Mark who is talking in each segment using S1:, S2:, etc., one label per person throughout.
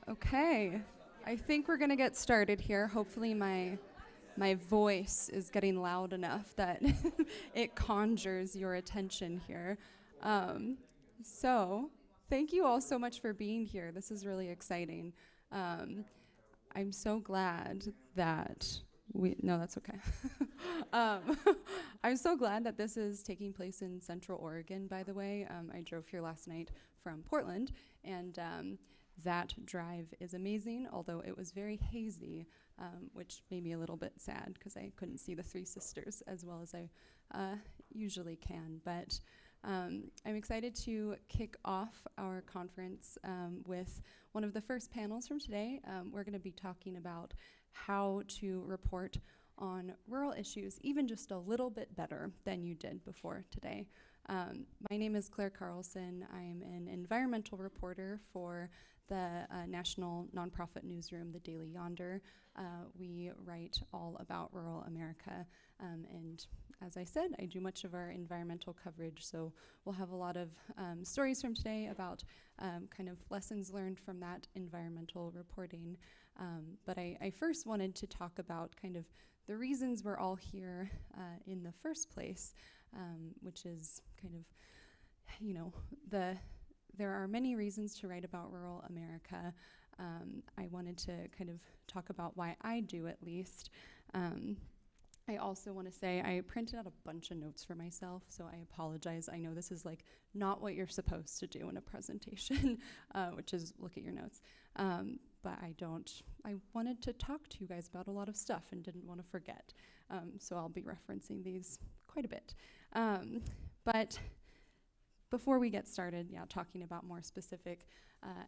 S1: Okay, I think we're gonna get started here. Hopefully my voice is getting loud enough that it conjures your attention here. Um, so, thank you all so much for being here. This is really exciting. Um, I'm so glad that no, that's okay. um, I'm so glad that this is taking place in Central Oregon, by the way. I drove here last night from Portland, and that drive is amazing, although it was very hazy, which made me a little bit sad because I couldn't see the Three Sisters as well as I usually can. But I'm excited to kick off our conference with one of the first panels from today. We're going to be talking about how to report on rural issues even just a little bit better than you did before today. My name is Claire Carlson. I'm an environmental reporter for the national nonprofit newsroom, the Daily Yonder. We write all about rural America, and as I said, I do much of our environmental coverage, so we'll have a lot of stories from today about kind of lessons learned from that environmental reporting. But I first wanted to talk about kind of the reasons we're all here in the first place, which is kind of, you know, there are many reasons to write about rural America. I wanted to kind of talk about why I do, at least. I also want to say I printed out a bunch of notes for myself, so I apologize. I know this is like not what you're supposed to do in a presentation, which is look at your notes. But I wanted to talk to you guys about a lot of stuff and didn't want to forget. So I'll be referencing these quite a bit. But before we get started, talking about more specific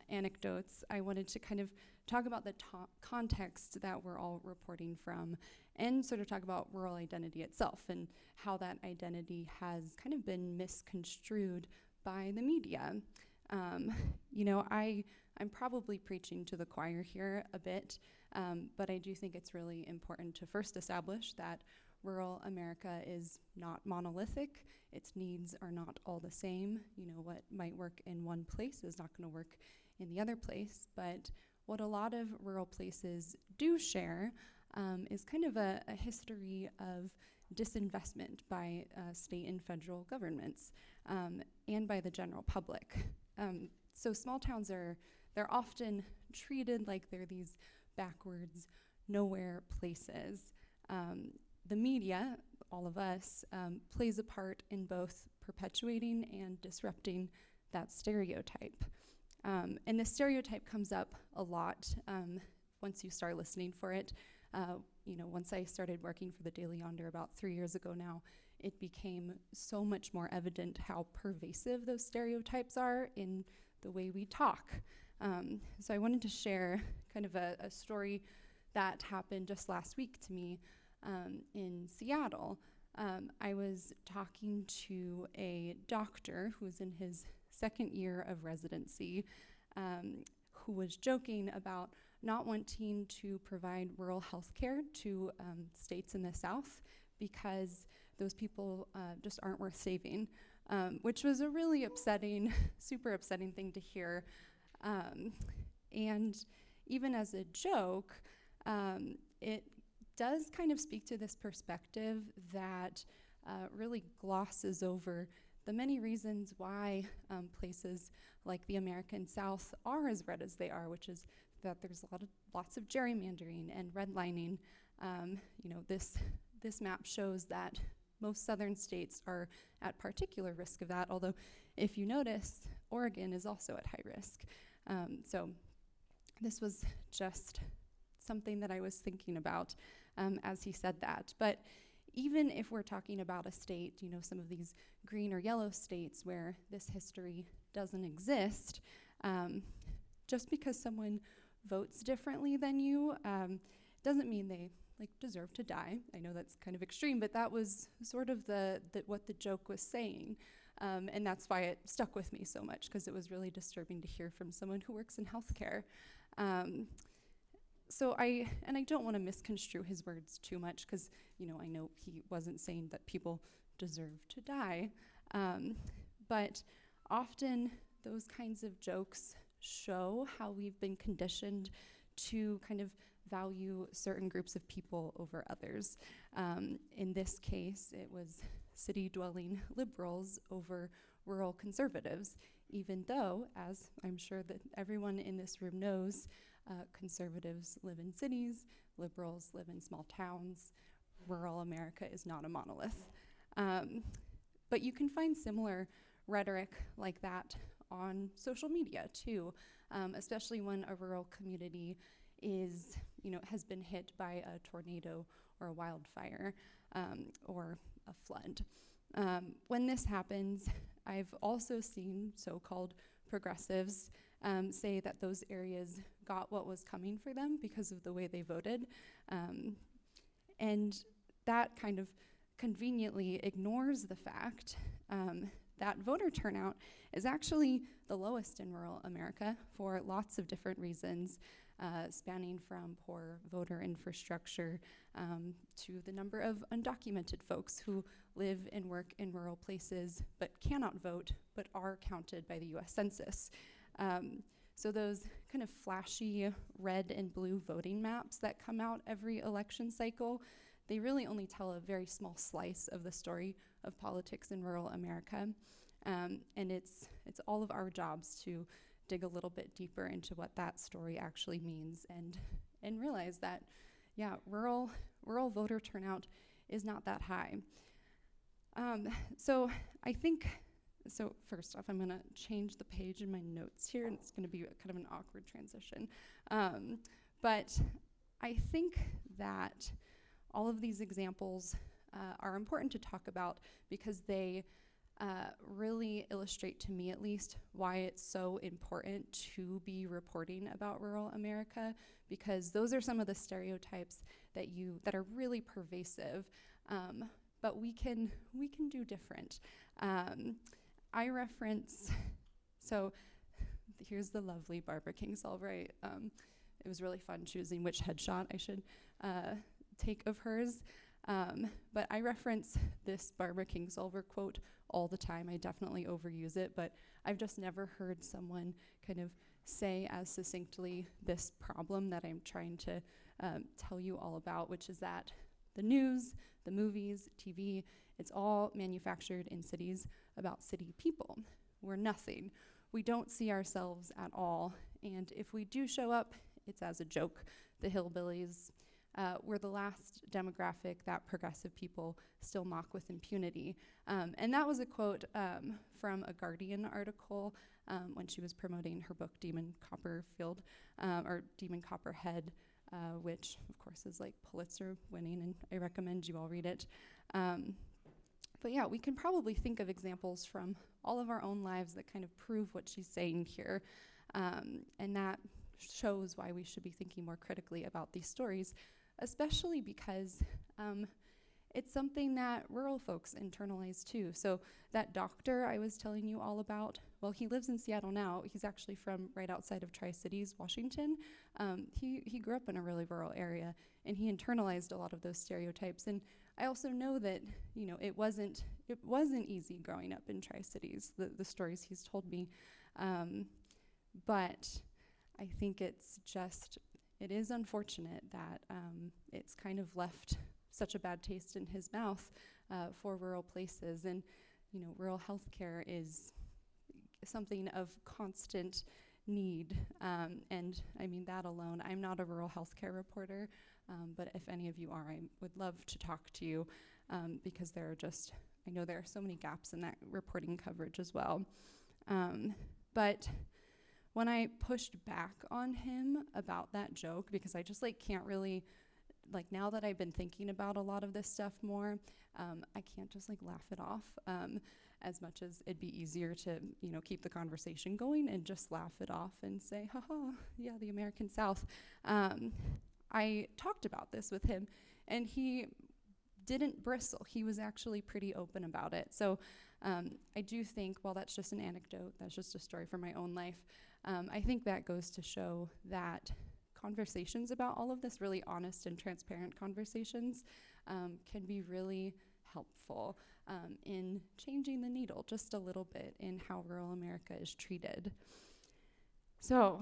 S1: anecdotes, I wanted to kind of talk about the context that we're all reporting from and sort of talk about rural identity itself and how that identity has kind of been misconstrued by the media. I'm probably preaching to the choir here a bit, but I do think it's really important to first establish that rural America is not monolithic. Its needs are not all the same. What might work in one place is not going to work in the other place, but what a lot of rural places do share is kind of a history of disinvestment by state and federal governments and by the general public. So small towns they're often treated like they're these backwards, nowhere places. The media, all of us, plays a part in both perpetuating and disrupting that stereotype. And this stereotype comes up a lot once you start listening for it. Once I started working for the Daily Yonder about 3 years ago now, it became so much more evident how pervasive those stereotypes are in the way we talk. So I wanted to share kind of a story that happened just last week to me in Seattle. I was talking to a doctor who was in his second year of residency, who was joking about not wanting to provide rural health care to states in the South because those people just aren't worth saving, which was a really upsetting, super upsetting thing to hear. And even as a joke, it does kind of speak to this perspective that really glosses over the many reasons why places like the American South are as red as they are, which is that there's lots of gerrymandering and redlining. This map shows that most southern states are at particular risk of that, although if you notice, Oregon is also at high risk. So this was just something that I was thinking about as he said that. But even if we're talking about a state, some of these green or yellow states where this history doesn't exist, just because someone votes differently than you doesn't mean they deserve to die. I know that's kind of extreme, but that was sort of what the joke was saying. And that's why it stuck with me so much, because it was really disturbing to hear from someone who works in healthcare. So I don't want to misconstrue his words too much, because I know he wasn't saying that people deserve to die, but often those kinds of jokes show how we've been conditioned to kind of value certain groups of people over others. In this case, it was city-dwelling liberals over rural conservatives, even though, as I'm sure that everyone in this room knows, conservatives live in cities, liberals live in small towns. Rural America is not a monolith. But you can find similar rhetoric like that on social media too, especially when a rural community has been hit by a tornado or a wildfire or a flood. When this happens, I've also seen so-called progressives say that those areas got what was coming for them because of the way they voted. And that kind of conveniently ignores the fact that voter turnout is actually the lowest in rural America for lots of different reasons, spanning from poor voter infrastructure to the number of undocumented folks who live and work in rural places but cannot vote but are counted by the US Census. So those kind of flashy red and blue voting maps that come out every election cycle, they really only tell a very small slice of the story of politics in rural America. And it's all of our jobs to dig a little bit deeper into what that story actually means and realize that, yeah, rural voter turnout is not that high. So first off, I'm gonna change the page in my notes here, and it's gonna be kind of an awkward transition. But I think that all of these examples are important to talk about because they really illustrate, to me at least, why it's so important to be reporting about rural America, because those are some of the stereotypes that are really pervasive, but we can do different. I reference, so here's the lovely Barbara Kingsolver. It was really fun choosing which headshot I should take of hers. But I reference this Barbara Kingsolver quote all the time. I definitely overuse it, but I've just never heard someone kind of say as succinctly this problem that I'm trying to tell you all about, which is that the news, the movies, TV, it's all manufactured in cities about city people. We're nothing. We don't see ourselves at all, and if we do show up, it's as a joke. The hillbillies, we're the last demographic that progressive people still mock with impunity. And that was a quote from a Guardian article when she was promoting her book, Demon Copperfield, or Demon Copperhead, which of course is like Pulitzer winning, and I recommend you all read it. But yeah, we can probably think of examples from all of our own lives that kind of prove what she's saying here. And that shows why we should be thinking more critically about these stories, especially because it's something that rural folks internalize too. So that doctor I was telling you all about, well, he lives in Seattle now. He's actually from right outside of Tri-Cities, Washington. He grew up in a really rural area, and he internalized a lot of those stereotypes. And I also know that, it wasn't easy growing up in Tri-Cities, the stories he's told me. But I think it is unfortunate that it's kind of left such a bad taste in his mouth for rural places. And, rural healthcare is something of constant need. And I mean, that alone, I'm not a rural healthcare reporter, but if any of you are, I would love to talk to you because I know there are so many gaps in that reporting coverage as well. But when I pushed back on him about that joke, because I just can't really, now that I've been thinking about a lot of this stuff more, I can't just laugh it off as much as it'd be easier to, keep the conversation going and just laugh it off and say, haha, yeah, the American South. I talked about this with him, and he didn't bristle. He was actually pretty open about it. So I do think, while that's just an anecdote, that's just a story from my own life, I think that goes to show that conversations about all of this, really honest and transparent conversations, can be really helpful in changing the needle just a little bit in how rural America is treated. So,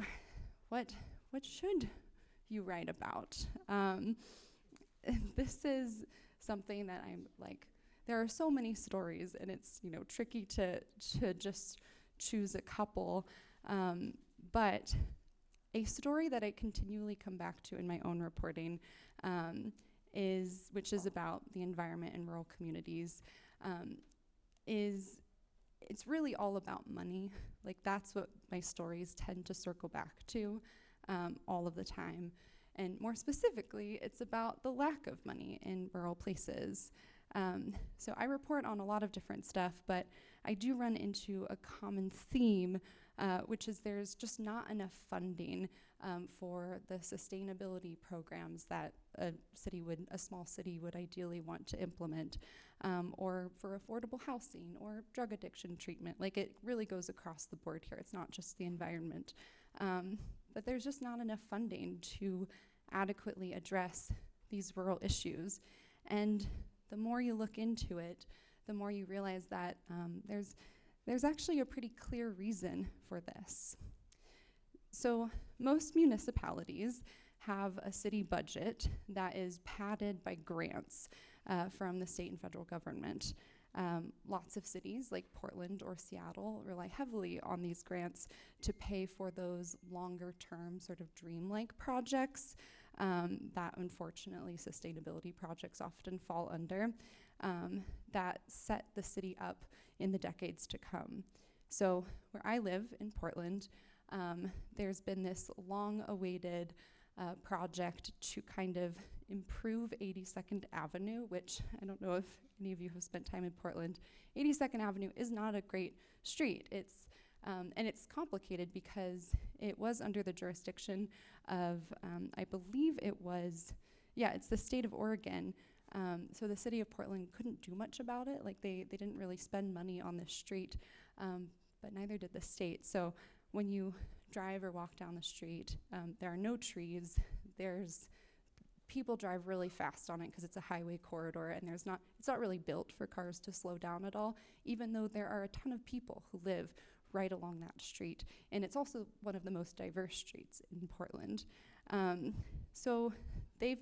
S1: what should you write about? This is something that I'm like, there are so many stories, and it's tricky to just choose a couple. But a story that I continually come back to in my own reporting which is about the environment in rural communities, is it's really all about money. Like, that's what my stories tend to circle back to all of the time. And more specifically, it's about the lack of money in rural places. So I report on a lot of different stuff, but I do run into a common theme, which is there's just not enough funding for the sustainability programs that a small city would ideally want to implement, or for affordable housing or drug addiction treatment. Like, it really goes across the board here. It's not just the environment. But there's just not enough funding to adequately address these rural issues. And the more you look into it, the more you realize that there's actually a pretty clear reason for this. So most municipalities have a city budget that is padded by grants from the state and federal government. Lots of cities like Portland or Seattle rely heavily on these grants to pay for those longer term sort of dreamlike projects that unfortunately sustainability projects often fall under, that set the city up in the decades to come. So where I live in Portland, there's been this long-awaited project to kind of improve 82nd Avenue, which I don't know if any of you have spent time in Portland. 82nd Avenue is not a great street. And it's complicated because it was under the jurisdiction of, I believe it's the state of Oregon. So the city of Portland couldn't do much about it. Like, they didn't really spend money on the street, but neither did the state. So when you drive or walk down the street, there are no trees. People drive really fast on it because it's a highway corridor, and it's not really built for cars to slow down at all, even though there are a ton of people who live right along that street. And it's also one of the most diverse streets in Portland. So the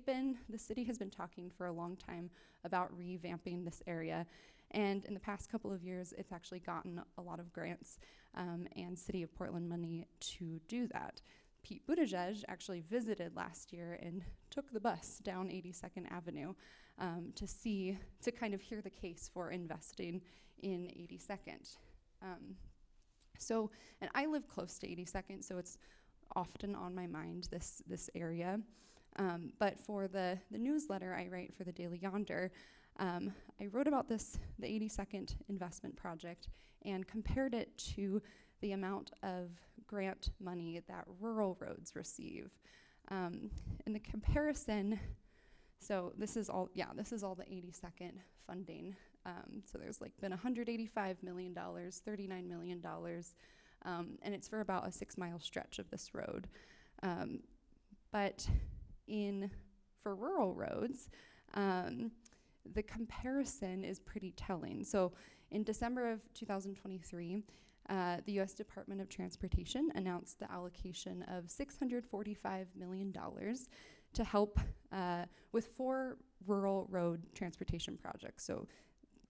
S1: city has been talking for a long time about revamping this area. And in the past couple of years, it's actually gotten a lot of grants and City of Portland money to do that. Pete Buttigieg actually visited last year and took the bus down 82nd Avenue to kind of hear the case for investing in 82nd. And I live close to 82nd, so it's often on my mind, this area. But for the newsletter I write for the Daily Yonder, I wrote about the 82nd investment project and compared it to the amount of grant money that rural roads receive. And the comparison, so this is all the 82nd funding. So there's been $185 million, $39 million, and it's for about a 6-mile stretch of this road. But for rural roads, the comparison is pretty telling. So in December of 2023, the U.S. Department of Transportation announced the allocation of $645 million to help with 4 rural road transportation projects. So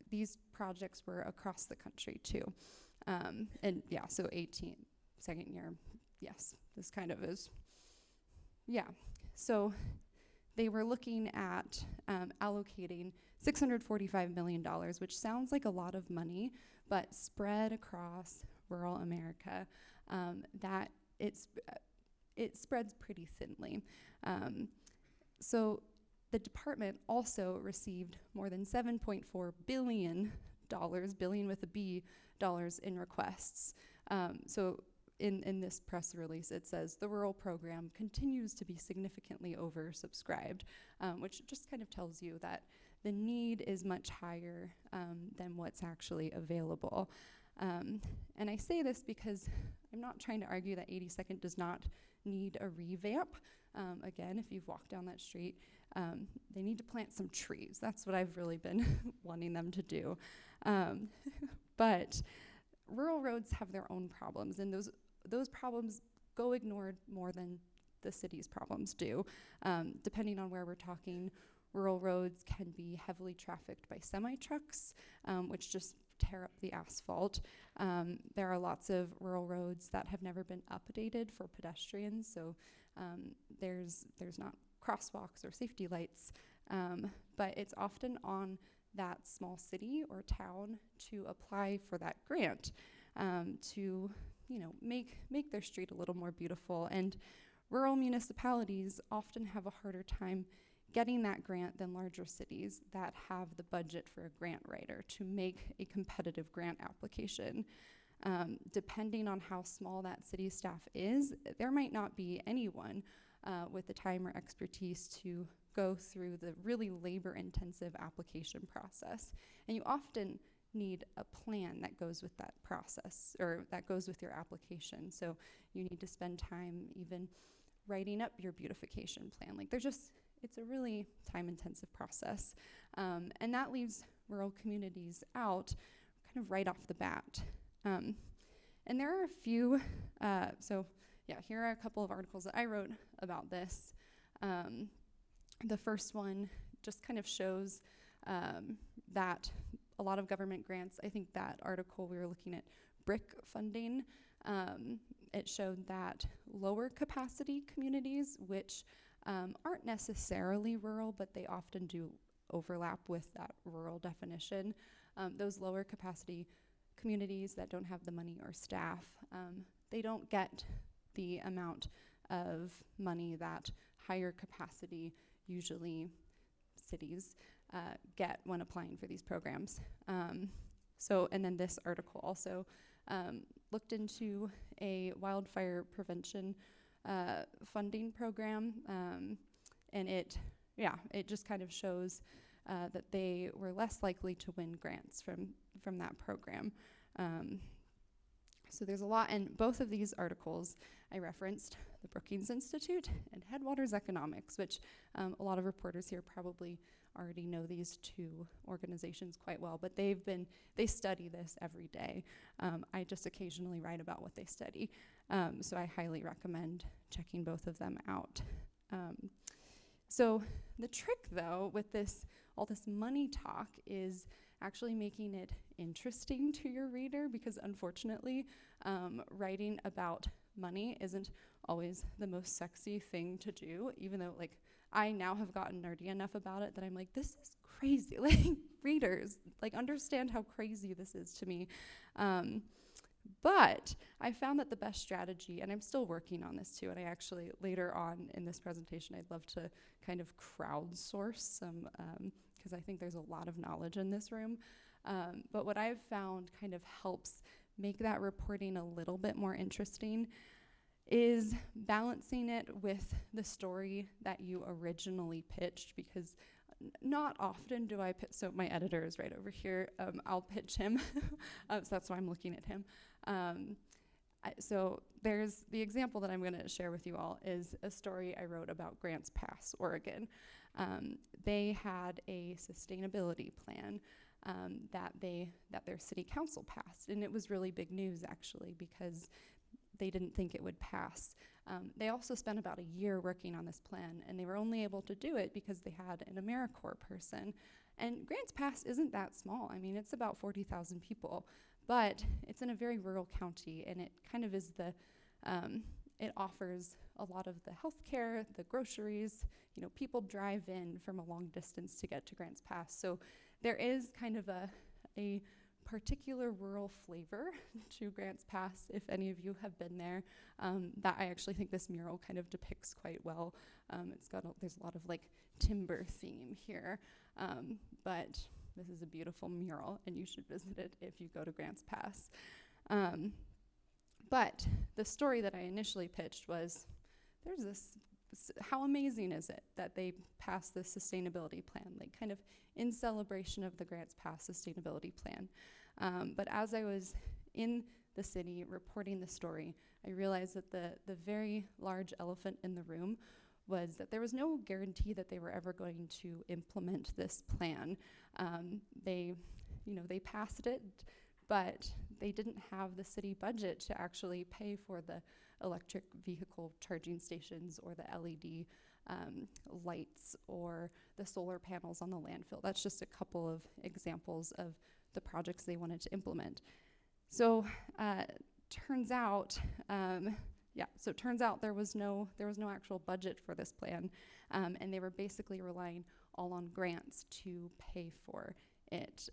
S1: these projects were across the country too. So 18, second year, yes, this kind of is, So they were looking at allocating $645 million, which sounds like a lot of money, but spread across rural America, that it spreads pretty thinly. So the department also received more than $7.4 billion, billion with a B, dollars in requests. So in this press release, it says the rural program continues to be significantly oversubscribed, which just kind of tells you that the need is much higher than what's actually available. And I say this because I'm not trying to argue that 82nd does not need a revamp. Again, if you've walked down that street, they need to plant some trees. That's what I've really been wanting them to do. But rural roads have their own problems, and those problems go ignored more than the city's problems do. Depending on where we're talking, rural roads can be heavily trafficked by semi-trucks, which just tear up the asphalt. There are lots of rural roads that have never been updated for pedestrians, so there's not crosswalks or safety lights, but it's often on that small city or town to apply for that grant, to make their street a little more beautiful. And rural municipalities often have a harder time getting that grant than larger cities that have the budget for a grant writer to make a competitive grant application. Depending on how small that city staff is, there might not be anyone with the time or expertise to go through the really labor-intensive application process. And you often need a plan that goes with that process, or that goes with your application. So you need to spend time even writing up your beautification plan. Like it's a really time-intensive process. And that leaves rural communities out kind of right off the bat. And there are a few, here are a couple of articles that I wrote about this. The first one just kind of shows that a lot of government grants, I think that article we were looking at BRIC funding, it showed that lower capacity communities, which aren't necessarily rural, but they often do overlap with that rural definition. Those lower capacity communities that don't have the money or staff, they don't get the amount of money that higher capacity, usually cities, get when applying for these programs. And then this article also looked into a wildfire prevention funding program, and it just kind of shows that they were less likely to win grants from that program. So there's a lot, and both of these articles I referenced the Brookings Institute and Headwaters Economics, which a lot of reporters here probably already know these two organizations quite well, but they study this every day. I just occasionally write about what they study, so I highly recommend checking both of them out. So the trick, though, with all this money talk is actually making it interesting to your reader, because unfortunately, writing about money isn't always the most sexy thing to do, even though I now have gotten nerdy enough about it that I'm like, this is crazy. Readers, understand how crazy this is to me. But I found that the best strategy, and I'm still working on this too, and I actually, later on in this presentation, I'd love to kind of crowdsource some, because I think there's a lot of knowledge in this room. But what I've found kind of helps make that reporting a little bit more interesting is balancing it with the story that you originally pitched, because not often do I pitch, so my editor is right over here, I'll pitch him, so that's why I'm looking at him. So there's the example that I'm gonna share with you all is a story I wrote about Grants Pass, Oregon. They had a sustainability plan that their city council passed, and it was really big news actually, because they didn't think it would pass. They also spent about a year working on this plan, and they were only able to do it because they had an AmeriCorps person. And Grants Pass isn't that small. I mean, it's about 40,000 people, but it's in a very rural county, and it kind of is it offers a lot of the healthcare, the groceries. People drive in from a long distance to get to Grants Pass. So there is kind of a particular rural flavor to Grants Pass, if any of you have been there, that I actually think this mural kind of depicts quite well. There's a lot of timber theme here, but this is a beautiful mural, and you should visit it if you go to Grants Pass. But the story that I initially pitched was, how amazing is it that they passed this sustainability plan, kind of in celebration of the Grants Pass sustainability plan. But as I was in the city reporting the story, I realized that the very large elephant in the room was that there was no guarantee that they were ever going to implement this plan. They passed it, but they didn't have the city budget to actually pay for the electric vehicle charging stations or the LED lights or the solar panels on the landfill. That's just a couple of examples of the projects they wanted to implement. So turns out, turns out there was no actual budget for this plan, and they were basically relying all on grants to pay for it.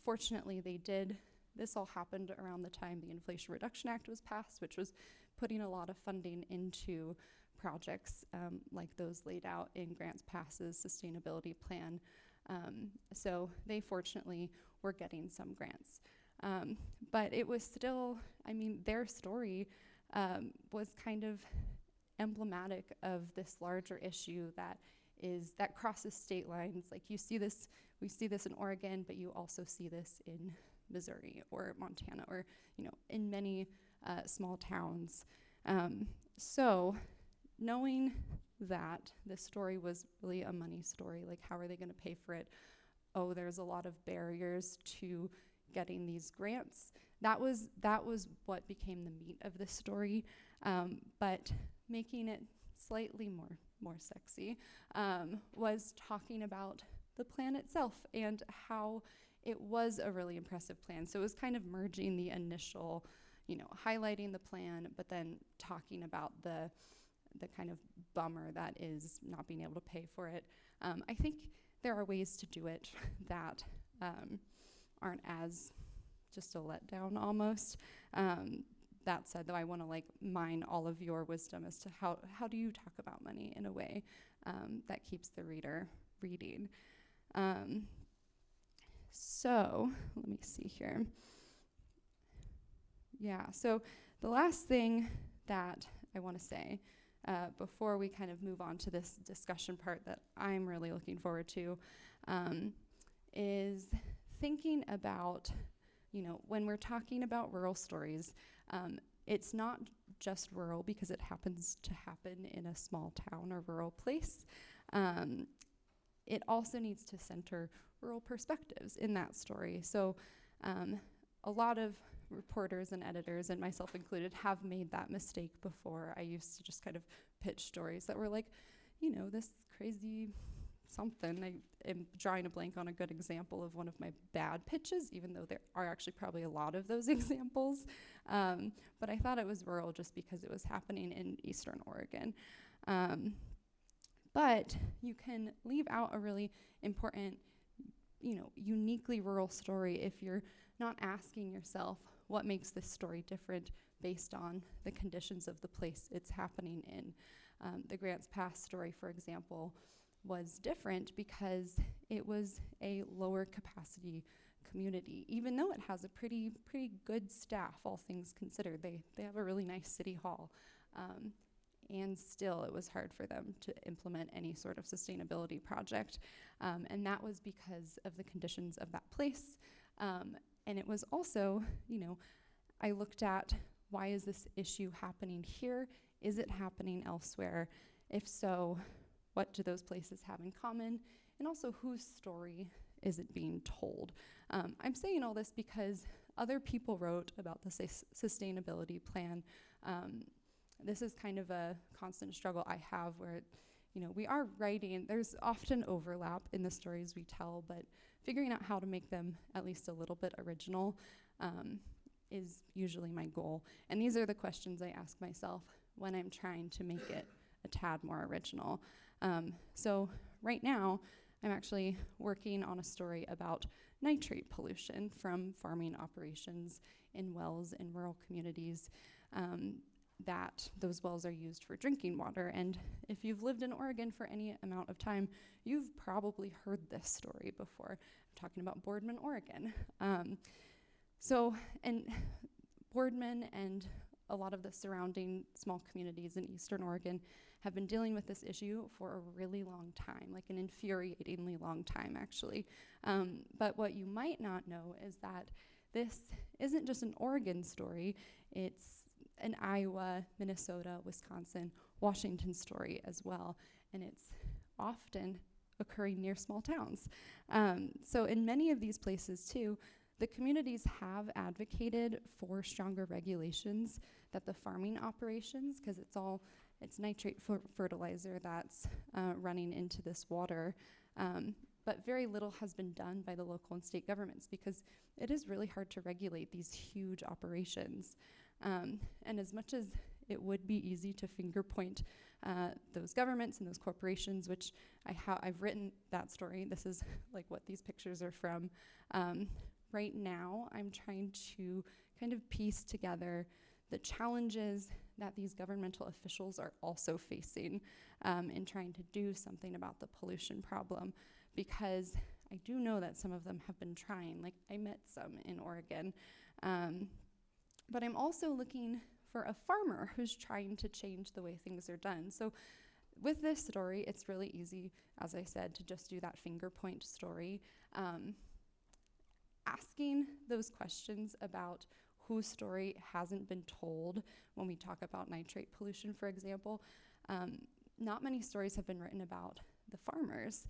S1: Fortunately, they did. This all happened around the time the Inflation Reduction Act was passed, which was putting a lot of funding into projects like those laid out in Grants Pass's sustainability plan. So they fortunately were getting some grants. But it was still, their story was kind of emblematic of this larger issue that crosses state lines. Like we see this in Oregon, but you also see this in Missouri or Montana or, in many small towns. So knowing that this story was really a money story, like how are they going to pay for it? Oh, there's a lot of barriers to getting these grants. That was what became the meat of this story, but making it slightly more sexy was talking about the plan itself and how it was a really impressive plan. So it was kind of merging the initial, highlighting the plan, but then talking about the kind of bummer that is not being able to pay for it. I think there are ways to do it that aren't as just a letdown almost. That said, though, I want to mine all of your wisdom as to how do you talk about money in a way that keeps the reader reading. So let me see here. Yeah, so the last thing that I want to say before we kind of move on to this discussion part that I'm really looking forward to is thinking about, when we're talking about rural stories, it's not just rural because it happens to happen in a small town or rural place. It also needs to center rural perspectives in that story. So a lot of reporters and editors, and myself included, have made that mistake before. I used to just kind of pitch stories that were like, this crazy something. I am drawing a blank on a good example of one of my bad pitches, even though there are actually probably a lot of those examples. But I thought it was rural just because it was happening in Eastern Oregon. But you can leave out a really important, uniquely rural story if you're not asking yourself what makes this story different based on the conditions of the place it's happening in. The Grants Pass story, for example, was different because it was a lower capacity community. Even though it has a pretty good staff, all things considered, they have a really nice city hall. And still it was hard for them to implement any sort of sustainability project. And that was because of the conditions of that place. And it was also, I looked at, why is this issue happening here? Is it happening elsewhere? If so, what do those places have in common? And also, whose story is it being told? I'm saying all this because other people wrote about the sustainability plan. This is kind of a constant struggle I have where, we are writing, there's often overlap in the stories we tell, but figuring out how to make them at least a little bit original is usually my goal. And these are the questions I ask myself when I'm trying to make it a tad more original. So right now, I'm actually working on a story about nitrate pollution from farming operations in wells in rural communities. That those wells are used for drinking water. And if you've lived in Oregon for any amount of time, you've probably heard this story before. I'm talking about Boardman, Oregon. And Boardman and a lot of the surrounding small communities in Eastern Oregon have been dealing with this issue for a really long time, like an infuriatingly long time, actually. But what you might not know is that this isn't just an Oregon story, it's an Iowa, Minnesota, Wisconsin, Washington story as well, and it's often occurring near small towns. So in many of these places too, the communities have advocated for stronger regulations that the farming operations, because it's nitrate fertilizer that's running into this water. But very little has been done by the local and state governments because it is really hard to regulate these huge operations. And as much as it would be easy to finger point those governments and those corporations, which I've written that story. This is like what these pictures are from. Right now, I'm trying to kind of piece together the challenges that these governmental officials are also facing in trying to do something about the pollution problem, because I do know that some of them have been trying. Like, I met some in Oregon. But I'm also looking for a farmer who's trying to change the way things are done. So with this story, it's really easy, as I said, to just do that finger point story. Asking those questions about whose story hasn't been told when we talk about nitrate pollution, for example, not many stories have been written about the farmers,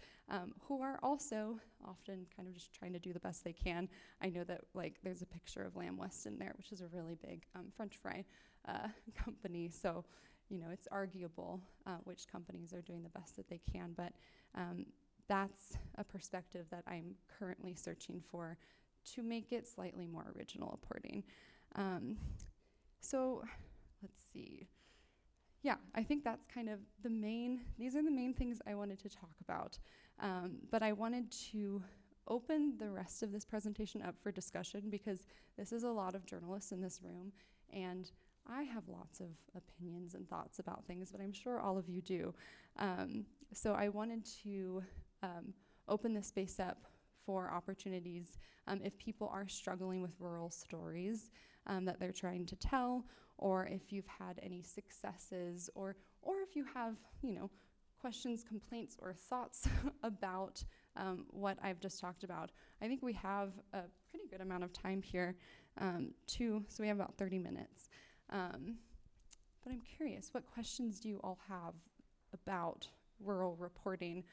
S1: who are also often kind of just trying to do the best they can. I know that there's a picture of Lamb Weston there, which is a really big French fry company. So, it's arguable which companies are doing the best that they can, but that's a perspective that I'm currently searching for to make it slightly more original reporting. So let's see. Yeah, I think that's kind of these are the main things I wanted to talk about. But I wanted to open the rest of this presentation up for discussion because this is a lot of journalists in this room, and I have lots of opinions and thoughts about things, but I'm sure all of you do. So I wanted to open this space up for opportunities if people are struggling with rural stories that they're trying to tell, or if you've had any successes, or if you have, questions, complaints, or thoughts about what I've just talked about. I think we have a pretty good amount of time here, so we have about 30 minutes. But I'm curious, what questions do you all have about rural reporting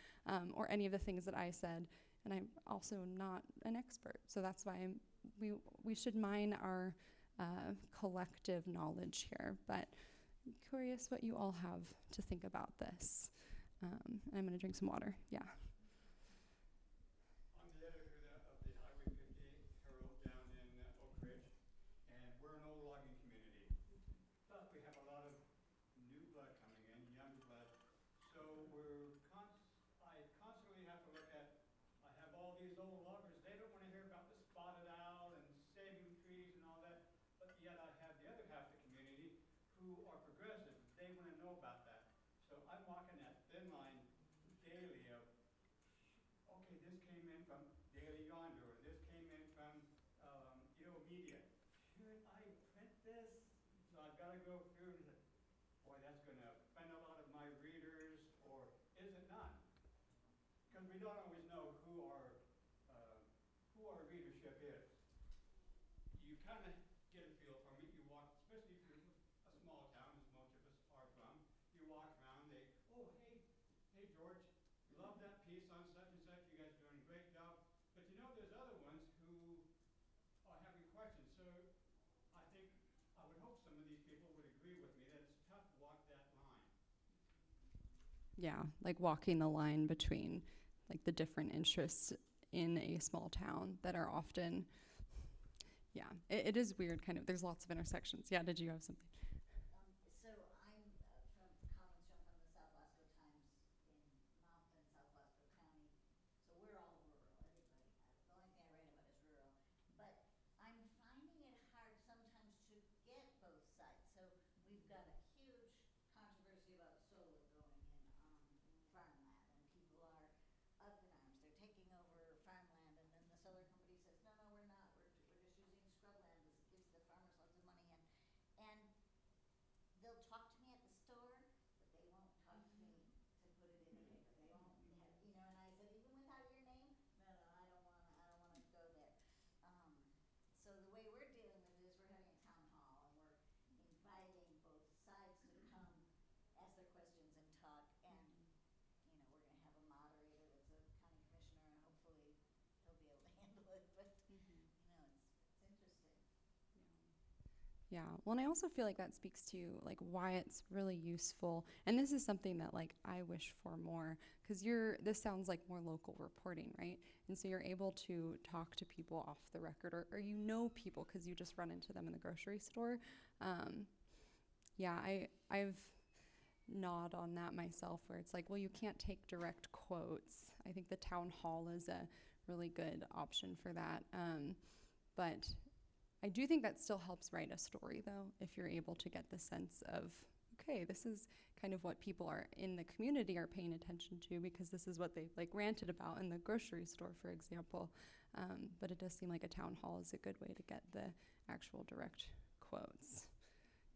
S1: or any of the things that I said? And I'm also not an expert, so that's why we should mine our collective knowledge here. But I'm curious what you all have to think about this. I'm going to drink some water. Yeah.
S2: I'm the editor of the Highway 50 Herald down in Oak Ridge, and we're an old logging community. But we have a lot of new blood coming in, young blood. So I constantly have to look at, I have all these old loggers, they don't want to hear about the spotted owl and saving trees and all that, but yet I have the other half of the community who are progressive. They want to know about that. So I'm walking that thin line daily of, okay, this came in from Daily Yonder, or this came in from media. Should I print this? So I've got to go through and say, boy, that's going to offend a lot of my readers, or is it not? Because we don't always know who our readership is. You kind of get a feel from it. You walk, especially if you're a small town, as most of us are from. You walk around, hey George, love that piece on such and such. You guys are doing a great job. But there's other ones who are having questions. So I would hope some of these people would agree with me that it's tough to walk that line.
S1: Yeah, like walking the line between the different interests in a small town that are often, it is weird, kind of. There's lots of intersections. Yeah, did you have something?
S3: So I'm from Carlson, from the South Lasco Times in Mountain, South Lasco County. So we're all rural. Everybody, the only thing I write about is rural. But I'm finding it hard sometimes to get both sides. So we've got a huge controversy about solar going in on farmland, and people are up in arms. They're taking over farmland, and then the solar company says, no, we're not. We're just using scrubland. This gives the farmers lots of money. And
S1: Yeah. Well, and I also feel like that speaks to like why it's really useful. And this is something that like I wish for more because this sounds like more local reporting, right? And so you're able to talk to people off the record or you know people because you just run into them in the grocery store. Um, yeah, I've gnawed on that myself where it's like, well, you can't take direct quotes. I think the town hall is a really good option for that. But I do think that still helps write a story, though, if you're able to get the sense of, okay, this is kind of what people are in the community are paying attention to because this is what they like ranted about in the grocery store, for example. But it does seem like a town hall is a good way to get the actual direct quotes.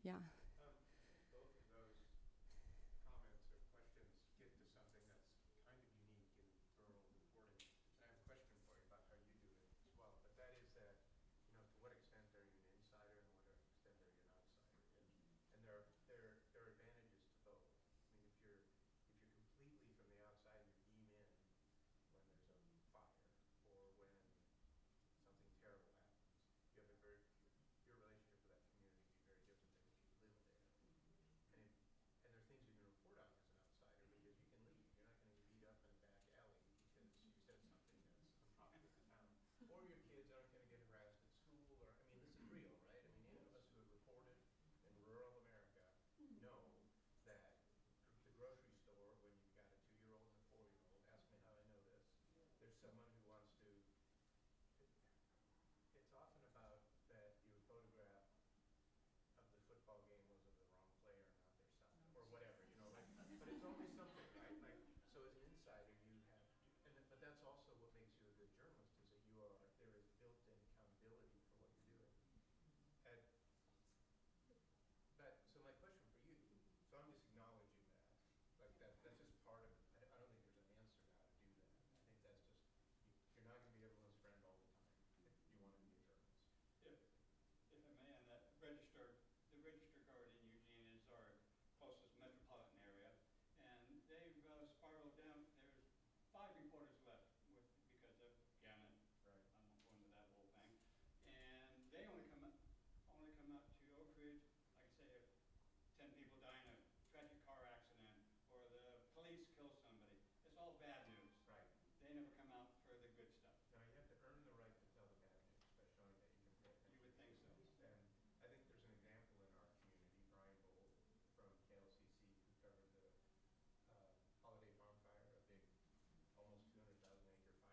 S1: Yeah.
S4: Both of those comments or questions get to something that's kind of unique in rural reporting. And I have a question for you about how you do it as well. But that is that, to what extent are you an insider and what extent are you an outsider? And there are advantages to both. I mean, if you're completely from the outside, you beam in when there's a fire or when something terrible happens. You have your relationship with that community can be very different than if you live there. And there are things you can report on as an outsider because you can leave. You're not going to get beat up in a back alley because you said something that's unpopular in town. Or your kids aren't going to get harassed at school. Or, I mean, this is real, right? I mean, any of us who have reported in rural America know that the grocery store, when you've got a 2-year-old and a 4-year-old, ask me how I know this, there's someone who wants to, it's often about that your photograph of the football game was of the wrong player, not their son, or whatever, like, but it's always something, right? Like, so as an insider, but that's also what makes you a good journalist, is that there is built-in accountability for what you're doing. And, so my question for you, so I'm just acknowledging that, like that's just part of it. I don't think there's an answer to how to do that. I think that's just, you're not going to be everyone's friend all the time if you want to be a journalist.
S2: If I may, on that the register guard in Eugene is our closest metropolitan area, and they've spiraled down. There's 5 reporters left because of Gannon.
S4: Right.
S2: I won't go into that whole thing. And they only come out to Oak Ridge, like I say, if 10 people die in a tragic car accident or the police kill somebody. It's all bad news.
S4: Right.
S2: They never come out for the good stuff.
S4: Now, you have to earn the right to tell the bad news by showing that you can pay attention.
S2: You would think so.
S4: And I think there's an example in our community, Brian Bold from KLCC, who covered the Holiday Farm Fire, a big, almost 200,000-acre fire,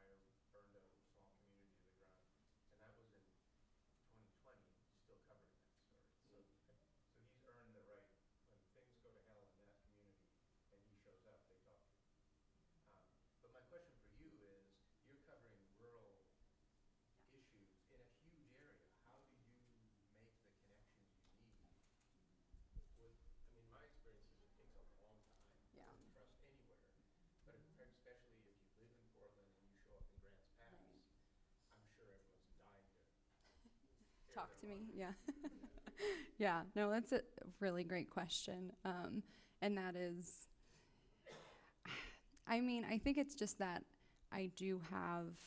S4: burned a small community to the ground. And that was in 2020, still covering that story. So he's earned the right, when things go to hell in that community and he shows up, they talk to him. But my question for you is, you're covering rural issues in a huge area. How do you make the connections you need? My experience is it takes a long time to build trust anywhere. But especially if you live in Portland and you show up in Grants Pass, right. I'm sure everyone's dying to
S1: Talk to me. Yeah. Yeah. No, that's a really great question. And that is, I think it's just that I do have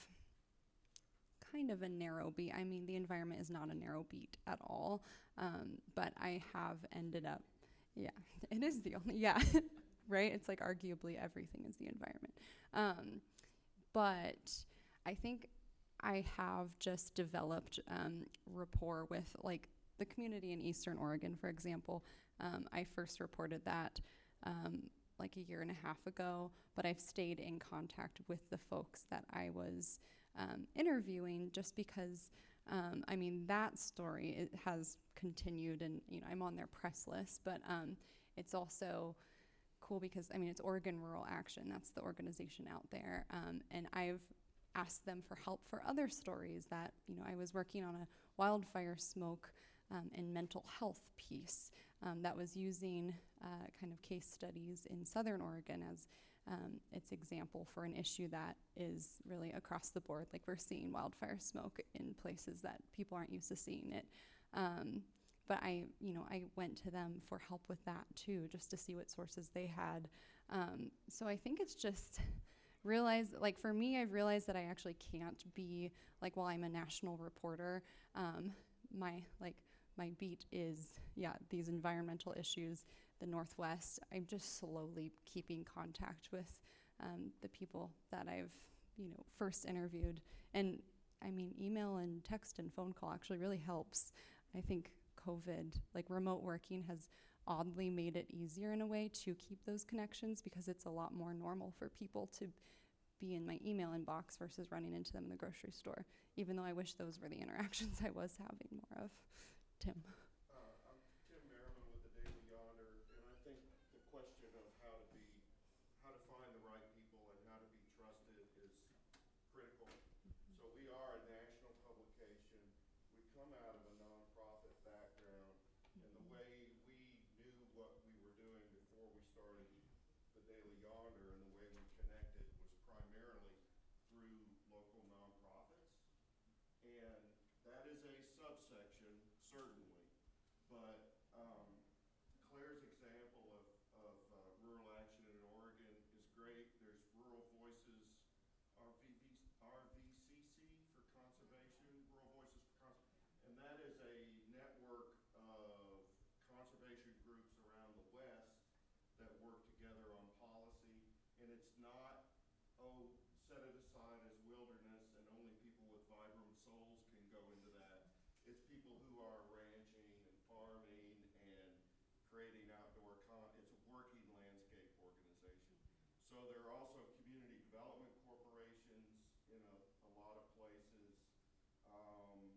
S1: kind of a narrow beat. The environment is not a narrow beat at all. But I have ended up, yeah, it is the only, yeah, right? It's like arguably everything is the environment. But I think I have just developed rapport with like the community in Eastern Oregon, for example. I first reported that like a year and a half ago, but I've stayed in contact with the folks that I was interviewing just because, that story has continued and, I'm on their press list, but it's also cool because, it's Oregon Rural Action. That's the organization out there. And I've asked them for help for other stories that, I was working on a wildfire smoke and mental health piece that was using kind of case studies in Southern Oregon as its example for an issue that is really across the board. Like we're seeing wildfire smoke in places that people aren't used to seeing it. But I went to them for help with that too, just to see what sources they had. So I think it's just for me, I've realized that I actually can't be, while I'm a national reporter, my my beat is, these environmental issues, the Northwest. I'm just slowly keeping contact with the people that I've, first interviewed. And I mean, email and text and phone call actually really helps. I think COVID, like remote working, has oddly made it easier in a way to keep those connections because it's a lot more normal for people to be in my email inbox versus running into them in the grocery store, even though I wish those were the interactions I was having more of. Tim.
S5: I'm Tim Merriman with the Daily Yonder, and I think the question of how to find the right people and how to be trusted is critical. So we are a national publication. We come out of a nonprofit background, and the way we knew what we were doing before we started the Daily Yonder and the way we connected was primarily through local nonprofits. And that is a subsection, certainly, but Claire's example of rural action in Oregon is great. There's Rural Voices, RVCC for conservation, Rural Voices for conservation, and that is a network of conservation groups around the West that work together on policy, and it's not, set it aside as wilderness and only people with vibrant souls can go into that. It's people who are ranching and farming and creating outdoor it's a working landscape organization. So there are also community development corporations in a lot of places. And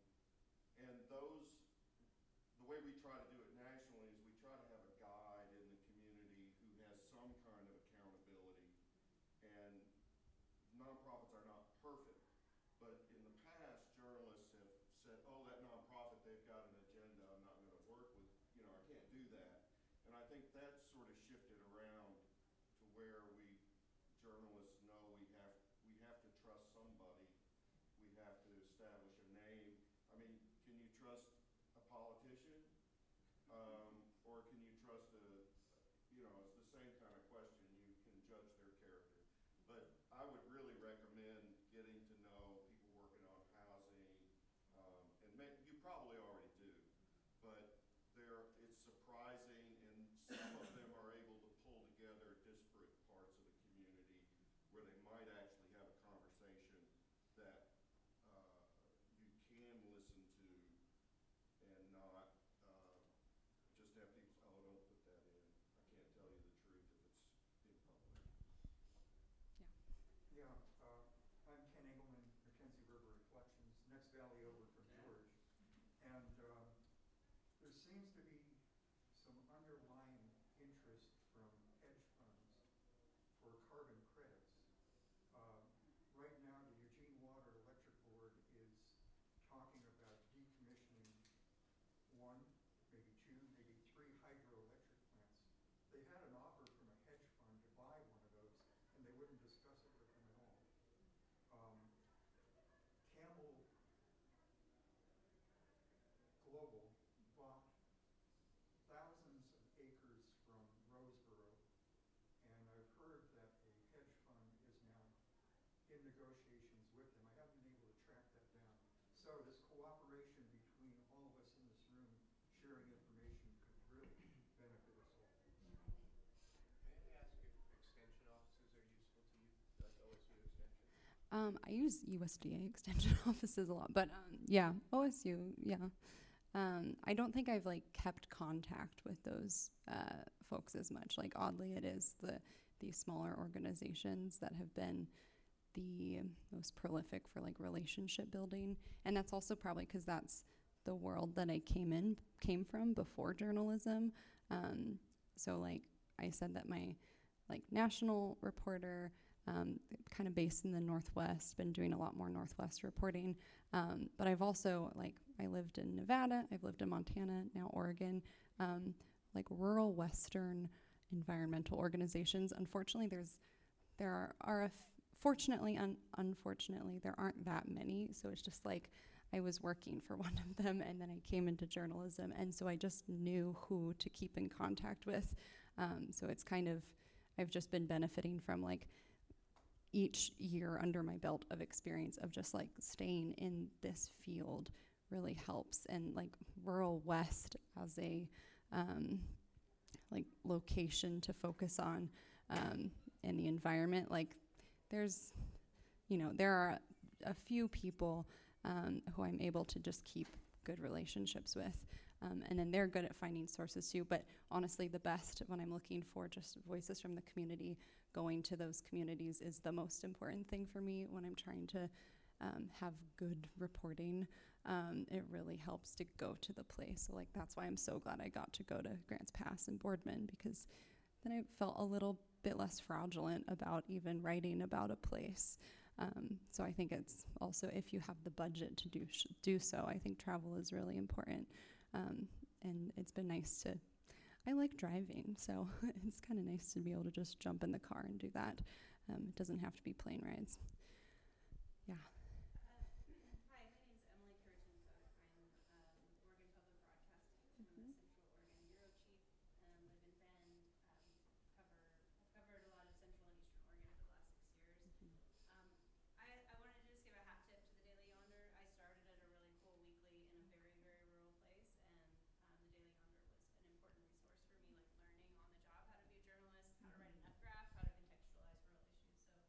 S5: the way we try to do it nationally is we try to have a guide in the community who has some kind of accountability. And nonprofits are not perfect, but in the past, journalists have said, that nonprofit, they've got an agenda, I'm not going to work with, I can't do that. And I think that's sort of shifted around to where journalists know we have to trust somebody, we have to establish a name. I mean, can you trust a politician? Or can you trust it's the same kind of question. You can judge their character. But I would really recommend getting to know people working on housing, and you probably already do, but it's surprising, and some of them are able to pull together disparate parts of the community where they might actually have a conversation that you can listen to and not just have people say, don't put that in. I can't tell you the truth if it's in public.
S6: Yeah, I'm Ken Engelman, Mackenzie River Reflections, next valley over from George. And there seems to be some underlying interest from hedge funds for carbon credits. Right now, the Eugene Water Electric Board is talking about decommissioning one, maybe two, maybe three hydroelectric plants. They had an offer from a hedge fund to buy one of those, and they wouldn't discuss it with them at all. Campbell Global bought thousands of acres from Roseboro, and I've heard that a hedge fund is now in negotiations with them. I haven't been able to track that down. So this cooperation between all of us in this room, sharing information, could really benefit us all.
S4: May I ask if extension offices are useful to you, like OSU Extension?
S1: I use USDA extension offices a lot, but OSU, I don't think I've kept contact with those folks as much. Oddly, it is these smaller organizations that have been the most prolific for relationship building, and that's also probably because that's the world that I came from before journalism. So I said that my national reporter, kind of based in the Northwest, been doing a lot more Northwest reporting. But I've also, I lived in Nevada, I've lived in Montana, now Oregon, rural Western environmental organizations. Unfortunately, fortunately, unfortunately, there aren't that many. So it's just I was working for one of them, and then I came into journalism, and so I just knew who to keep in contact with. So it's I've just been benefiting from each year under my belt of experience of just staying in this field really helps. And like rural West as a like location to focus on in the environment, like there's, there are a few people who I'm able to just keep good relationships with. And then they're good at finding sources too. But honestly, the best when I'm looking for just voices from the community, going to those communities is the most important thing for me when I'm trying to have good reporting. It really helps to go to the place. So like that's why I'm so glad I got to go to Grants Pass and Boardman, because then I felt a little bit less fraudulent about even writing about a place. So I think it's also, if you have the budget to do so, I think travel is really important. And it's been nice to, I like driving, so it's kind of nice to be able to just jump in the car and do that. It doesn't have to be plane rides. Yeah.
S7: Hi, my name is Emily Kurchenko. I'm Oregon Public Broadcasting. I'm the Central Oregon Bureau Chief. Live in Bend. I've covered a lot of Central and Eastern Oregon for the last 6 years. I wanted to just give a hat tip to the Daily Yonder. I started at a really cool weekly in a very, very rural place, and the Daily Yonder was an important resource for me, like learning on the job how to be a journalist, how to write an F-graph, how to contextualize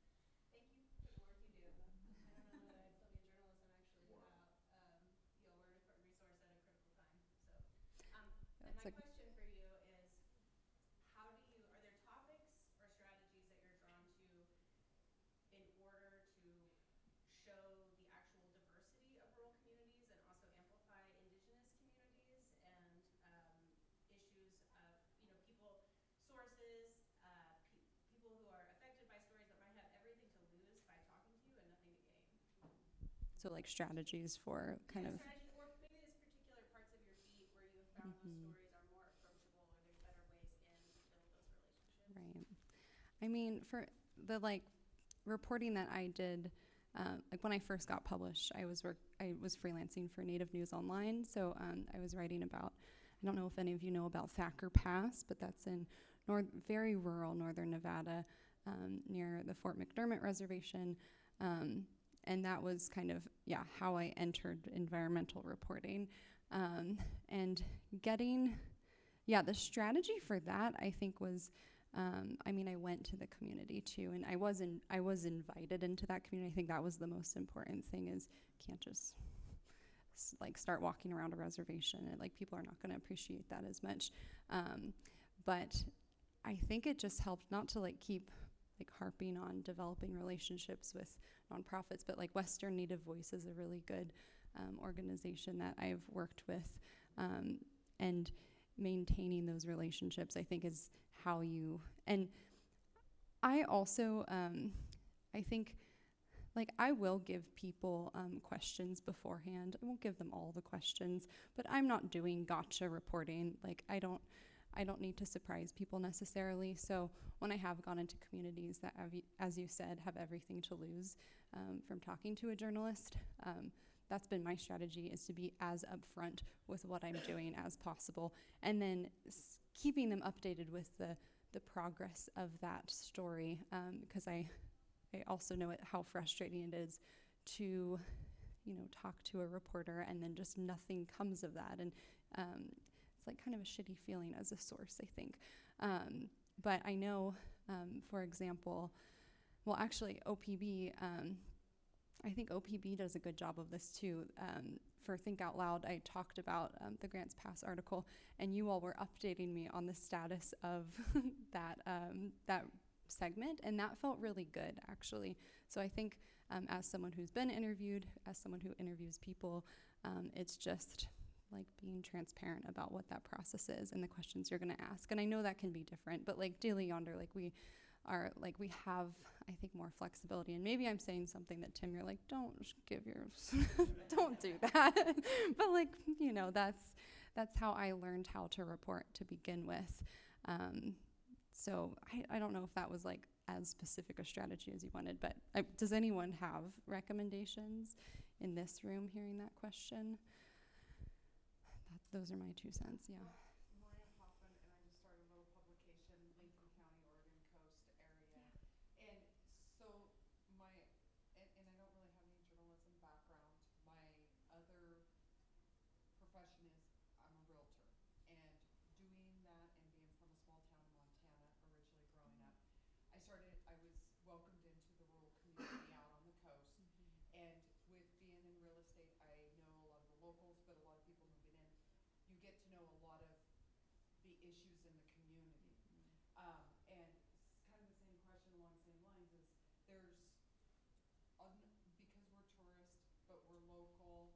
S7: rural issues. So thank you for the work you do. I don't know that I'd still be a journalist. I'm actually without, we're an important resource at a critical time. So, and my question for you is, are there topics or strategies that you're drawn to in order to show the actual diversity of rural communities and also amplify indigenous communities and issues of, people, sources, people who are affected by stories but might have everything to lose by talking to you and nothing to gain?
S1: So like strategies for kind of.
S7: Strategies, or maybe there's particular parts of your beat where you have found those stories are more approachable, or there's better ways in to build those relationships.
S1: Right. I mean, for the like reporting that I did, like when I first got published, I was freelancing for Native News Online. So I was writing about, I don't know if any of you know about Thacker Pass, but that's in very rural northern Nevada, near the Fort McDermott Reservation. And that was kind of, how I entered environmental reporting. And getting, the strategy for that, I think, was, I went to the community too, and I was invited into that community. I think that was the most important thing, is you can't just like start walking around a reservation, and like people are not going to appreciate that as much. But I think it just helped not to like keep like harping on developing relationships with nonprofits, but like Western Native Voice is a really good organization that I've worked with, and maintaining those relationships, I think, is how you, and I also, I think, like, I will give people questions beforehand. I won't give them all the questions, but I'm not doing gotcha reporting. Like, I don't need to surprise people necessarily. So when I have gone into communities that, as you said, have everything to lose from talking to a journalist, that's been my strategy, is to be as upfront with what I'm doing as possible, and then keeping them updated with the progress of that story, because I also know how frustrating it is to, talk to a reporter and then just nothing comes of that, and it's like kind of a shitty feeling as a source, I think. But I know, for example, well, actually, OPB. I think OPB does a good job of this too. For Think Out Loud, I talked about the Grants Pass article, and you all were updating me on the status of that segment, and that felt really good, actually. So I think, as someone who's been interviewed, as someone who interviews people, it's just like being transparent about what that process is and the questions you're going to ask. And I know that can be different, but like Daily Yonder, we have, I think, more flexibility. And maybe I'm saying something that, Tim, you're like, don't give your, don't do that. But like, that's how I learned how to report to begin with. So I don't know if that was like as specific a strategy as you wanted, but does anyone have recommendations in this room hearing that question? Those are my 2 cents, yeah.
S8: Maria Hoffman, and I just started a little publication, Lincoln County, Oregon coast area. And so and I don't really have any journalism background. My other issues in the community. And kind of the same question along the same lines is there's, because we're tourists, but we're local,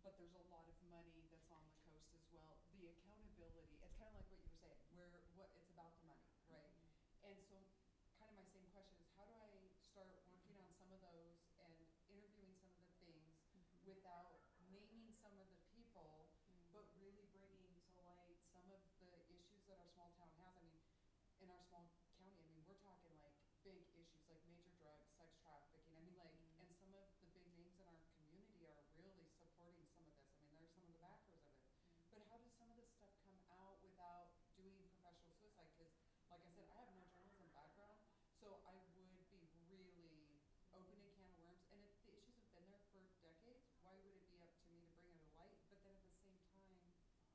S8: but there's a lot of money that's on the coast as well. The accountability, it's kind of like what you were saying, what it's about the money, right? And so kind of my same question is, how do I start working on some of those and interviewing some of the things without naming some of the people, but really bringing to light some of the issues that our small town has? I mean, in our small county, I mean, we're talking like big issues like major drugs, sex trafficking. I mean, like, and some of the big names in our community are really supporting some of this. I mean, they're some of the backers of it. But how does some of this stuff come out without doing professional suicide? Because, like I said, I have no journalism background, so I would be really opening a can of worms. And if the issues have been there for decades, why would it be up to me to bring it to light? But then at the same time,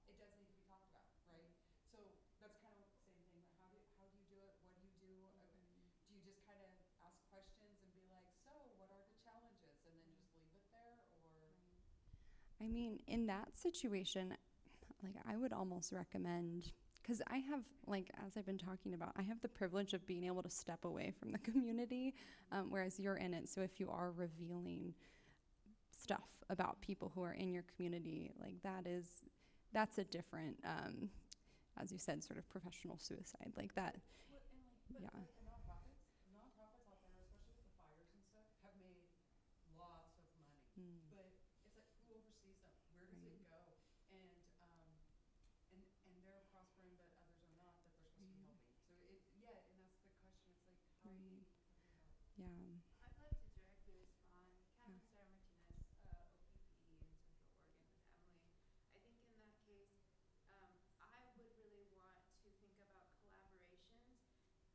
S8: it does need to be talked about, right? So that's kind of the same thing. How do you do it? What do you do? Do you just kind of ask questions and be like, so what are the challenges? And then just leave it there? Or
S1: I mean, in that situation, like I would almost recommend, because I have, like, as I've been talking about, I have the privilege of being able to step away from the community, whereas you're in it. So if you are revealing stuff about people who are in your community, like that's a different, as you said, sort of professional suicide, like that.
S8: well, and like, but
S1: Yeah.
S8: like the nonprofits out there, especially with the fires and stuff, have made lots of money. But it's like, who oversees them? Where does it go? And and they're prospering, but others are not that they're supposed to be helping. So and that's the question. It's like, how do you help?
S1: Yeah.
S7: I'd love to directly respond. Catherine Sarah Martinez, OPP in Central Oregon with Emily. I think in that case, I would really want to think about collaborations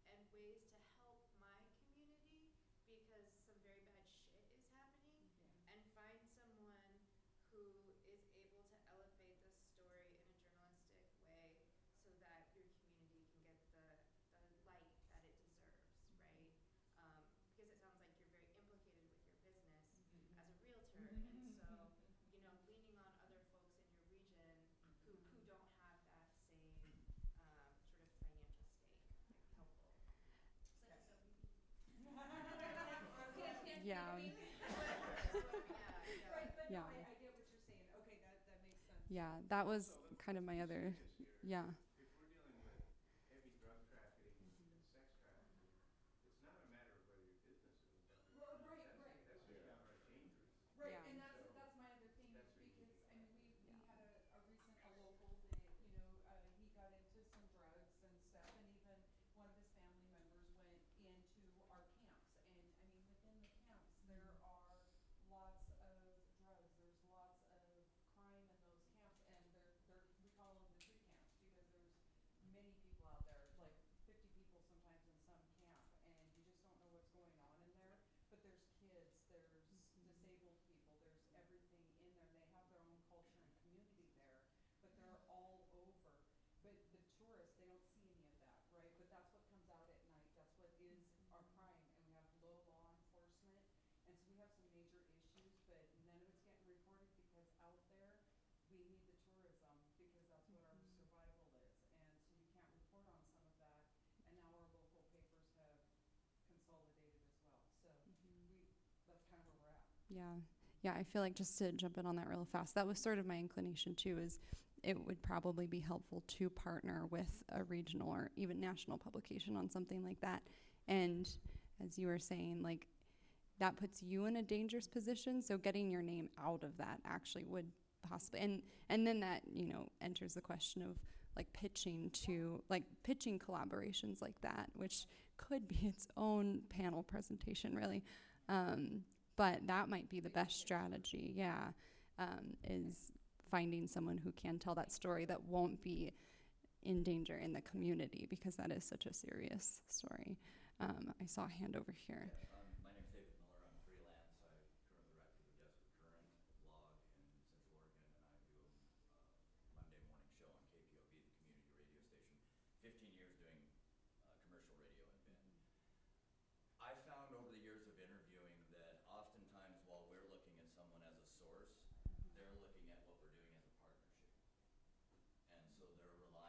S7: and ways to help my community because some very bad shit is happening, and find someone who is able to elevate the story in a journalistic way so that your community can get the light that it deserves, right? Because it sounds like you're very implicated with your business as a realtor, and so leaning on other folks in your region who don't have that same sort of financial stake might be helpful. Such as OPP.
S1: Yeah.
S8: Right, but
S1: Yeah.
S8: no, I get what you're saying. Okay, that makes sense.
S1: Yeah, that was
S4: Also,
S1: kind of my
S4: let's
S1: other,
S4: be serious here.
S1: yeah.
S4: If we're dealing with heavy drug trafficking and sex trafficking, it's not a matter of whether your business is involved.
S8: Well, right.
S4: That's just downright dangerous.
S8: Right,
S1: Yeah.
S8: and
S4: So
S8: that's my other thing
S4: that's what you
S8: because
S4: need to
S8: I mean
S4: be
S8: we
S1: Yeah.
S8: had a local that he got into some drugs and stuff, and even one of his family members went into our camps, and I mean within the camps there are lots of drugs, there's lots of crime in those camps, and they're we call them the tree camps because there's many people out there, like 50 people sometimes in some camp, and you just don't know what's going on in there. But there's kids, there's disabled people, there's everything in there. They have their own culture and community there, but they're all over. But the tourists, they don't see any of that, right? But that's what comes out at night. That's what is our crime, and we have low law enforcement, and so we have some major issues, but none of it's getting reported because out there we need the tourism because that's what our survival is, and so you can't report on some of that. And now our local papers have consolidated as well. So that's kind of where we're at.
S1: Yeah. Yeah, I feel like just to jump in on that real fast, that was sort of my inclination too, is it would probably be helpful to partner with a regional or even national publication on something like that. And as you were saying, like that puts you in a dangerous position. So getting your name out of that actually would possibly, and then that, enters the question of like pitching collaborations like that, which could be its own panel presentation really. But that might be the best strategy, is finding someone who can tell that story that won't be in danger in the community, because that is such a serious story. I saw a hand over here.
S9: Yes, my name is David Miller. I'm freelance. I currently write for the Desert Current blog in Central Oregon, and I do a Monday morning show on KPOV, the community radio station. 15 years doing commercial radio in Bend. I found over the years of interviewing that oftentimes while we're looking at someone as a source, they're looking at what we're doing as a partnership. And so they're relying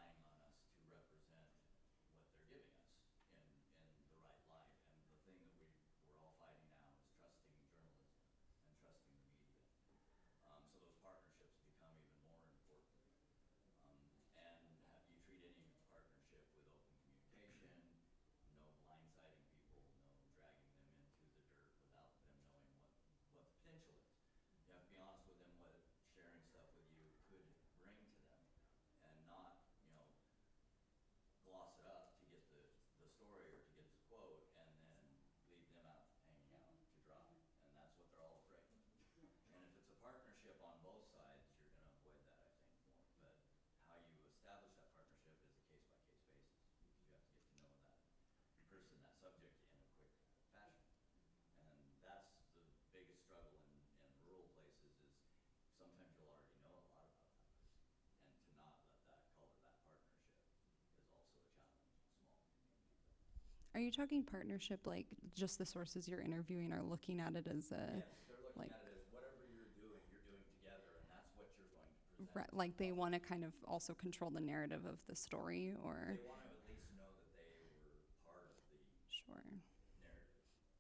S1: Are you talking partnership, like just the sources you're interviewing are looking at it as a,
S9: Yes, they're looking
S1: like,
S9: at it as whatever you're doing together, and that's what you're going to present.
S1: right,
S9: to the
S1: like they
S9: public.
S1: want to kind of also control the narrative of the story, or?
S9: They want to at least know that they were part of the
S1: Sure.
S9: narrative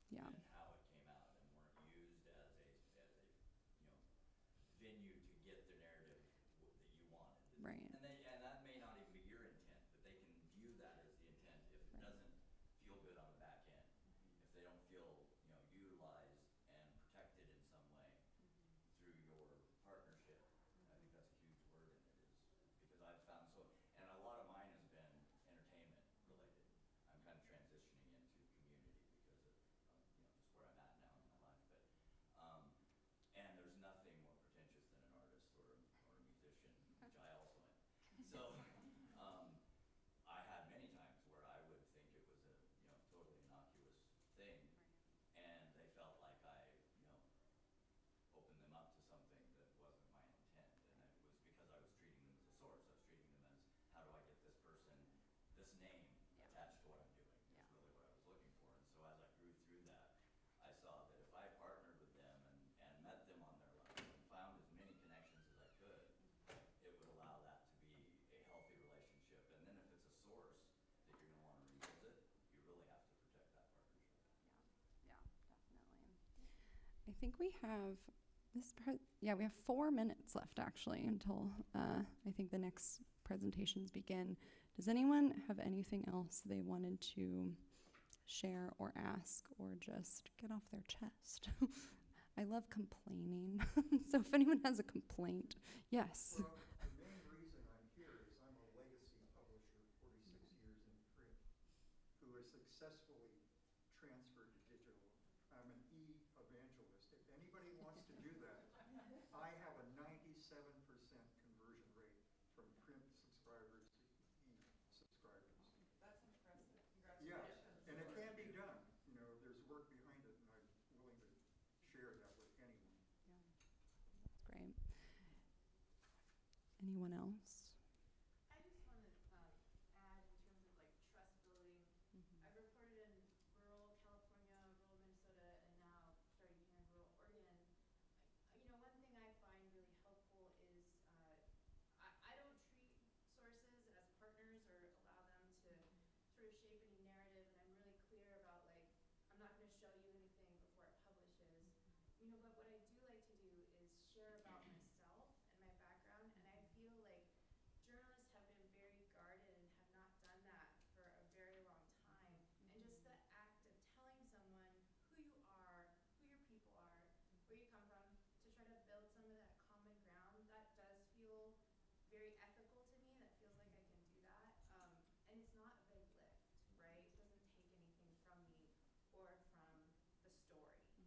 S1: Yeah.
S9: and how it came out, and weren't used as a venue to get the narrative that you wanted.
S1: Right.
S9: And that may not even be your intent, but they can view that as the intent if it
S1: Right.
S9: doesn't feel good on the back end. If they don't feel, utilized and protected in some way through your partnership. And I think that's a huge word in it, is because I've found and a lot of mine has been entertainment related. I'm kind of transitioning into community because of, just where I'm at now in my life. But, and there's nothing more pretentious than an artist or a musician, which I also am. So, I had many times where I would think it was a, totally innocuous thing, and they felt like I, opened them up to something that wasn't my intent, and it was because I was treating them as a source. I was treating them as, how do I get this person, this name attached to what I'm doing, is really what I was looking for. And so as I grew through that, I saw that if I partnered with them and met them on their level and found as many connections as I could, it would allow that to be a healthy relationship. And then if it's a source that you're going to want to revisit, you really have to protect that partnership.
S1: Yeah, definitely. I think we have we have 4 minutes left actually until I think the next presentations begin. Does anyone have anything else they wanted to share or ask or just get off their chest? I love complaining. So if anyone has a complaint, yes.
S6: Well, the main reason I'm here is I'm a legacy publisher, 46 years in print, who has successfully transferred to digital. I'm an e-evangelist. If anybody wants to do that, I have a 97% conversion rate from print subscribers to e-subscribers.
S8: That's impressive.
S6: Yeah,
S8: Congratulations.
S6: and it can be done. There's work behind it, and I'm willing to share that with anyone.
S1: That's great. Anyone else?
S7: I just want to add in terms of like trust building. I've reported in rural California, rural Minnesota, and now starting here in rural Oregon. One thing I find really helpful is I don't treat sources as partners or allow them to sort of shape any narrative, and I'm really clear about like I'm not going to show you anything before it publishes. But what I do like to do is share about myself and my background, and I feel like journalists have been very guarded and have not done that for a very long time. And just the act of telling someone who you are, who your people are, where you come from, to try to build some of that common ground, that does feel very ethical to me. That feels like I can do that. And it's not a big lift, right? It doesn't take anything from me or from the story to do that.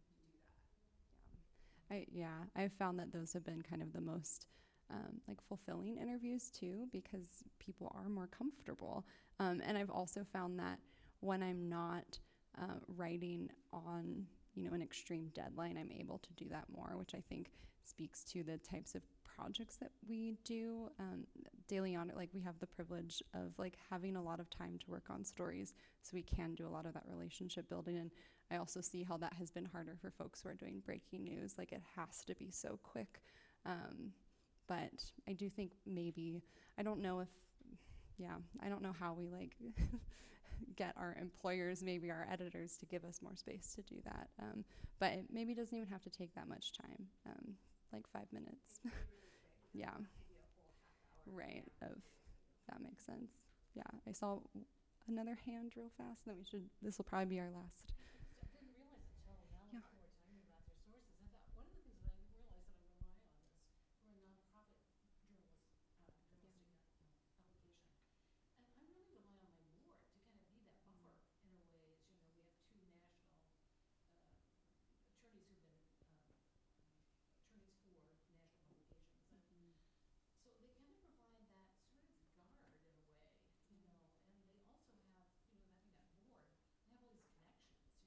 S1: I've found that those have been kind of the most like fulfilling interviews too, because people are more comfortable. And I've also found that when I'm not writing on an extreme deadline, I'm able to do that more, which I think speaks to the types of projects that we do. Daily Yonder, like we have the privilege of like having a lot of time to work on stories, so we can do a lot of that relationship building. And I also see how that has been harder for folks who are doing breaking news. Like it has to be so quick. But I do think maybe, I don't know how we like get our employers, maybe our editors, to give us more space to do that. But it maybe doesn't even have to take that much time, like 5 minutes. Yeah. Right. That makes sense. Yeah. I saw another hand real fast. Then this will probably be our last.
S10: I didn't realize until now
S1: Yeah.
S10: that you were talking about their sources. I thought one of the things that I didn't realize that I rely on is we're a nonprofit journalistic publication. And I really rely on my board to kind of be that buffer in a way. As you know, we have 2 national attorneys who've been attorneys for national publications. And so they kind of provide that sort of guard in a way, and they also have, having that board, they have all these connections,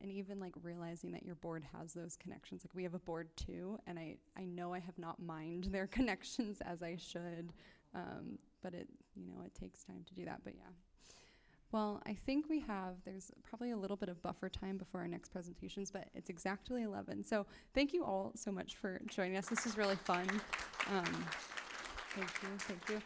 S1: and even like realizing that your board has those connections. Like we have a board too, and I know I have not mined their connections as I should, but it takes time to do that. But yeah. Well, I think there's probably a little bit of buffer time before our next presentations, but it's exactly 11. So thank you all so much for joining us. This was really fun. Thank you.